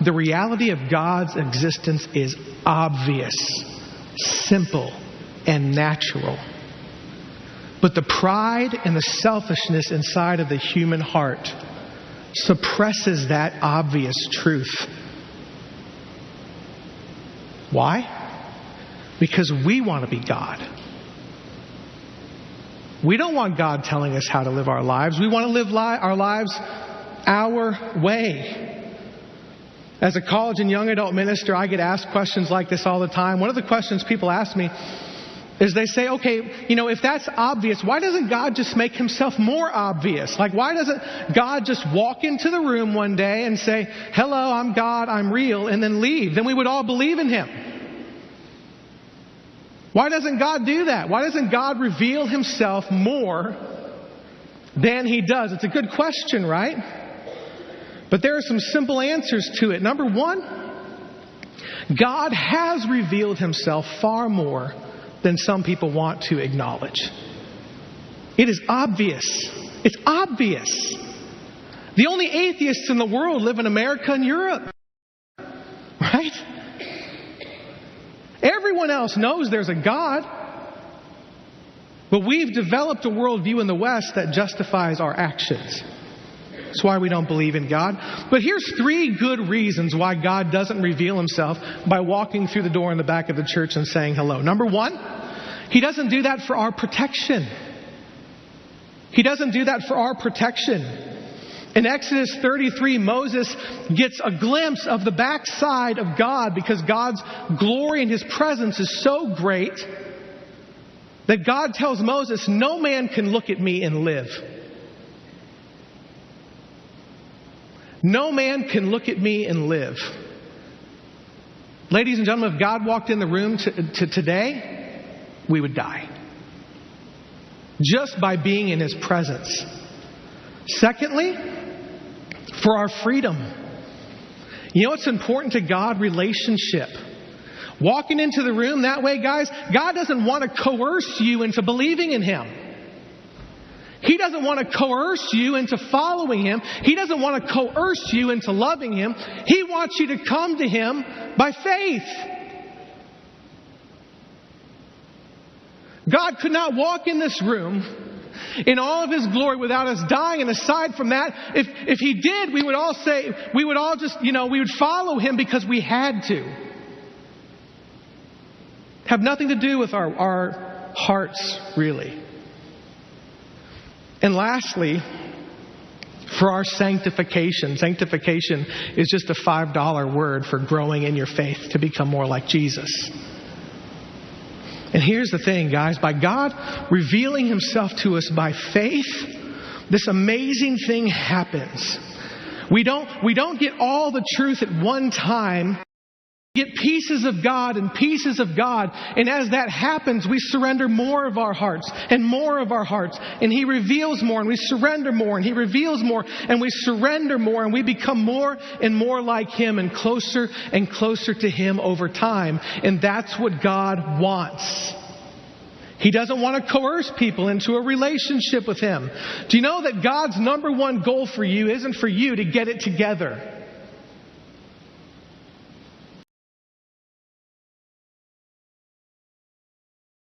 the reality of God's existence is obvious, simple, and natural. But the pride and the selfishness inside of the human heart suppresses that obvious truth. Why? Because we want to be God. We don't want God telling us how to live our lives. We want to live our lives our way. As a college and young adult minister, I get asked questions like this all the time. One of the questions people ask me is they say, okay, if that's obvious, why doesn't God just make himself more obvious? Like, why doesn't God just walk into the room one day and say, hello, I'm God, I'm real, and then leave? Then we would all believe in him. Why doesn't God do that? Why doesn't God reveal himself more than he does? It's a good question, right? But there are some simple answers to it. Number one, God has revealed himself far more than some people want to acknowledge. It is obvious. It's obvious. The only atheists in the world live in America and Europe. Right? Everyone else knows there's a God. But we've developed a worldview in the West that justifies our actions. That's why we don't believe in God. But here's 3 good reasons why God doesn't reveal himself by walking through the door in the back of the church and saying hello. Number 1, he doesn't do that for our protection. He doesn't do that for our protection. In Exodus 33, Moses gets a glimpse of the backside of God because God's glory and his presence is so great that God tells Moses, no man can look at me and live. No man can look at me and live. Ladies and gentlemen, if God walked in the room today, we would die. Just by being in his presence. Secondly, for our freedom. You know what's important to God? Relationship. Walking into the room that way, guys, God doesn't want to coerce you into believing in him. He doesn't want to coerce you into following him. He doesn't want to coerce you into loving him. He wants you to come to him by faith. God could not walk in this room in all of his glory without us dying. And aside from that, if he did, we would all follow him because we had to. Have nothing to do with our hearts, really. And lastly, for our sanctification. Sanctification is just a $5 word for growing in your faith to become more like Jesus. And here's the thing, guys. By God revealing himself to us by faith, this amazing thing happens. We don't get all the truth at one time. We get pieces of God and pieces of God. And as that happens, we surrender more of our hearts and more of our hearts. And he reveals more and we surrender more. And he reveals more and we surrender more. And we become more and more like him and closer to him over time. And that's what God wants. He doesn't want to coerce people into a relationship with him. Do you know that God's number one goal for you isn't for you to get it together?